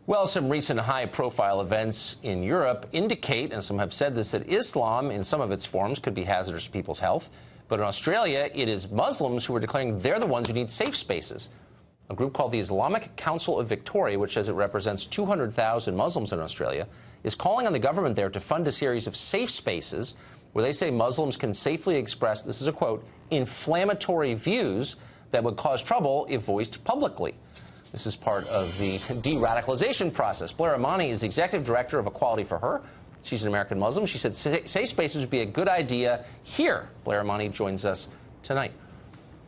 Well, some recent high-profile events in Europe indicate, and some have said this, that Islam in some of its forms could be hazardous to people's health. But in Australia, it is Muslims who are declaring they're the ones who need safe spaces. A group called the Islamic Council of Victoria, which says it represents 200,000 Muslims in Australia, is calling on the government there to fund a series of safe spaces where they say Muslims can safely express, this is a quote, inflammatory views that would cause trouble if voiced publicly. This is part of the de-radicalization process. Blair Imani is the executive director of Equality for Her. She's an American Muslim. She said safe spaces would be a good idea here. Blair Imani joins us tonight.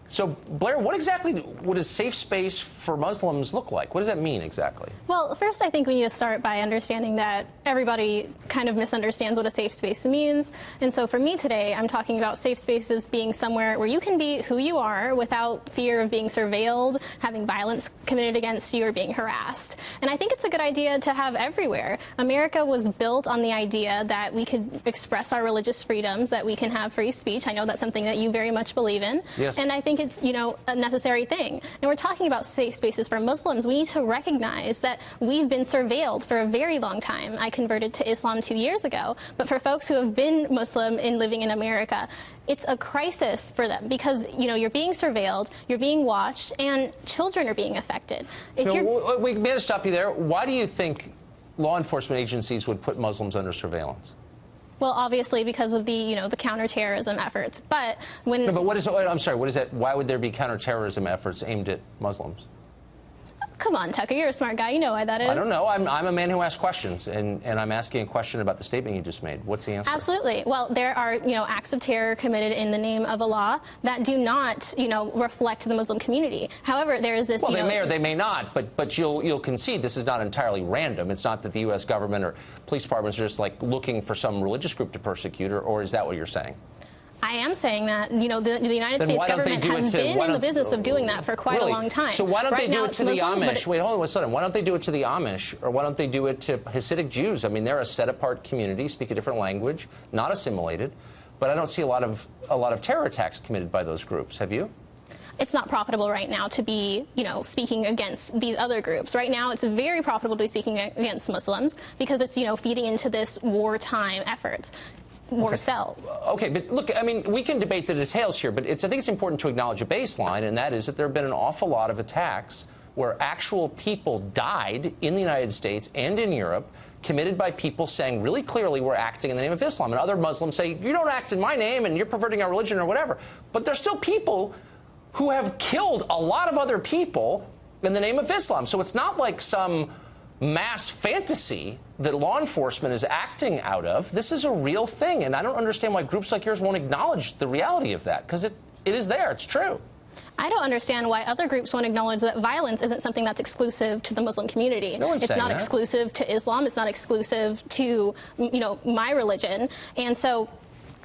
So, Blair, what exactly would a safe space for Muslims look like? What does that mean exactly? Well, first I think we need to start by understanding that everybody kind of misunderstands what a safe space means. And so for me today, I'm talking about safe spaces being somewhere where you can be who you are without fear of being surveilled, having violence committed against you, or being harassed. And I think it's a good idea to have everywhere. America was built on the idea that we could express our religious freedoms, that we can have free speech. I know that's something that you very much believe in. Yes. And I think it's, you know, a necessary thing. And we're talking about safe spaces for Muslims. We need to recognize that we've been surveilled for a very long time. I converted to Islam 2 years ago, but for folks who have been Muslim and living in America, it's a crisis for them because, you know, you're being surveilled, you're being watched, and children are being affected. We may have to stop you there. Why do you think law enforcement agencies would put Muslims under surveillance? Well, obviously because of the, you know, the counterterrorism efforts. But when... No, but what is, I'm sorry, what is that? Why would there be counterterrorism efforts aimed at Muslims? Come on, Tucker, you're a smart guy. You know why that is. I don't know. I'm a man who asks questions, and I'm asking a question about the statement you just made. What's the answer? Absolutely. Well, there are, you know, acts of terror committed in the name of Allah that do not, you know, reflect the Muslim community. However, there is this, well, you know, they may or they may not, but you'll concede this is not entirely random. It's not that the U.S. government or police departments are just like looking for some religious group to persecute, or is that what you're saying? I am saying that, you know, the United States government has been in the business of doing that for quite a long time. So why don't they do it to the Amish? Wait, hold on one second. Why don't they do it to the Amish, or why don't they do it to Hasidic Jews? I mean, they're a set-apart community, speak a different language, not assimilated, but I don't see a lot of terror attacks committed by those groups. Have you? It's not profitable right now to be, you know, speaking against these other groups. Right now, it's very profitable to be speaking against Muslims because it's, you know, feeding into this wartime efforts. More cells. Okay, but look, I mean, we can debate the details here, but I think it's important to acknowledge a baseline, and that is that there have been an awful lot of attacks where actual people died in the United States and in Europe, committed by people saying really clearly we're acting in the name of Islam. And other Muslims say, you don't act in my name and you're perverting our religion or whatever. But there's still people who have killed a lot of other people in the name of Islam. So it's not like some mass fantasy that law enforcement is acting out of. This is a real thing, and I don't understand why groups like yours won't acknowledge the reality of that, because it is there. It's true. I don't understand why other groups won't acknowledge that violence isn't something that's exclusive to the Muslim community. No one's it's saying not that. Exclusive to Islam. It's not exclusive to, you know, my religion. And so,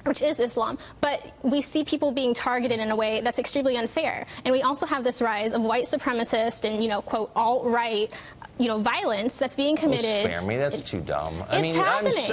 which is Islam, but we see people being targeted in a way that's extremely unfair. And we also have this rise of white supremacist and, you know, quote, alt-right, you know, violence that's being committed. Don't spare me. That's too dumb. I mean, happening.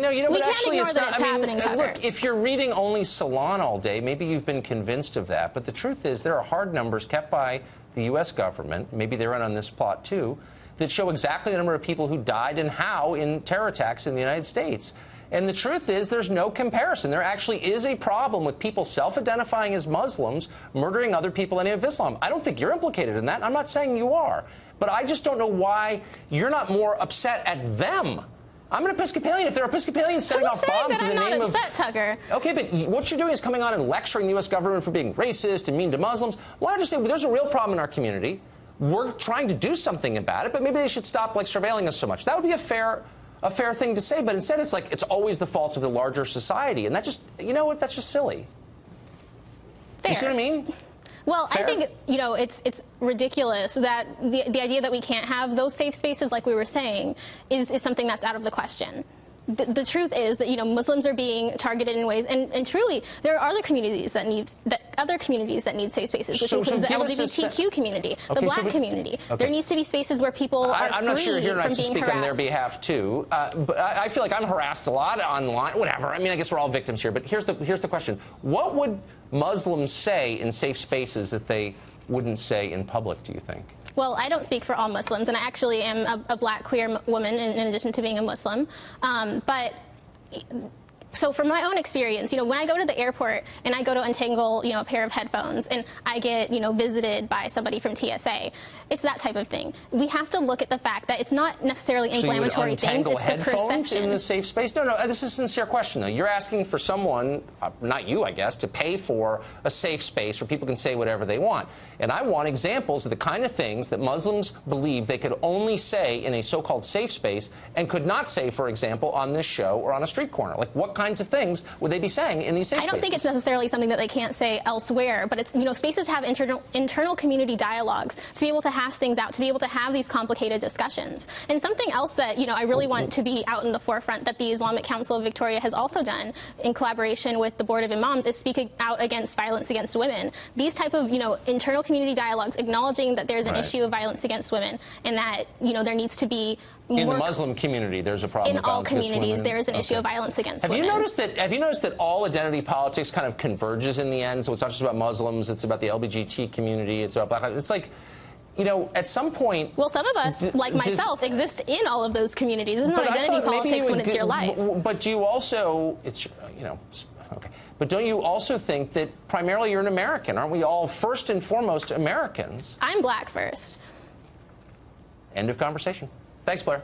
No, you know, we but can't actually, ignore it's that not. it's happening, Tucker. Look, if you're reading only Salon all day, maybe you've been convinced of that. But the truth is, there are hard numbers kept by the U.S. government. Maybe they're in on this plot too, that show exactly the number of people who died and how in terror attacks in the United States. And the truth is, there's no comparison. There actually is a problem with people self-identifying as Muslims murdering other people in the name of Islam. I don't think you're implicated in that. I'm not saying you are. But I just don't know why you're not more upset at them. I'm an Episcopalian. If they're Episcopalians setting off bombs in the name of... I'm not upset, Tucker. Okay, but what you're doing is coming on and lecturing the U.S. government for being racist and mean to Muslims. Well, I just say, well, there's a real problem in our community. We're trying to do something about it, but maybe they should stop, like, surveilling us so much. That would be a fair thing to say, but instead it's like it's always the fault of the larger society, and that just, you know what, that's just silly. Fair. You see what I mean? Well, Fair? I think, you know, it's ridiculous that the idea that we can't have those safe spaces, like we were saying, is something that's out of the question. The truth is that, you know, Muslims are being targeted in ways, and truly, there are other communities that need safe spaces, which includes the LGBTQ community, the Black community. Okay. There needs to be spaces where people are I'm not free sure you're not from to being speak harassed. on their behalf too, but I feel like I'm harassed a lot online. Whatever. I mean, I guess we're all victims here. But here's the question: what would Muslims say in safe spaces that they wouldn't say in public? Do you think? Well, I don't speak for all Muslims, and I actually am a black queer woman in addition to being a Muslim. So from my own experience, when I go to the airport and I go to untangle, a pair of headphones and I get, visited by somebody from TSA, it's that type of thing. We have to look at the fact that it's not necessarily inflammatory things, it's the perception. In the safe space? No, this is a sincere question, though. You're asking for someone, not you, I guess, to pay for a safe space where people can say whatever they want. And I want examples of the kind of things that Muslims believe they could only say in a so-called safe space and could not say, for example, on this show or on a street corner. Like, what kinds of things would they be saying in these safe spaces? I don't think it's necessarily something that they can't say elsewhere, but it's, spaces have internal community dialogues to be able to hash things out, to be able to have these complicated discussions. And something else that, I really want to be out in the forefront that the Islamic Council of Victoria has also done in collaboration with the Board of Imams is speaking out against violence against women. These type of, internal community dialogues acknowledging that there's an issue of violence against women and that, there needs to be more. In the Muslim community, there's a problem in with all violence against communities, women? there is an issue of violence against women. Have you noticed that all identity politics kind of converges in the end? So it's not just about Muslims, it's about the LGBT community, it's about black lives. It's like, at some point... Well, some of us, like myself, exist in all of those communities. It's not identity politics when it's your life. But do you also, okay. But don't you also think that primarily you're an American? Aren't we all first and foremost Americans? I'm black first. End of conversation. Thanks, Blair.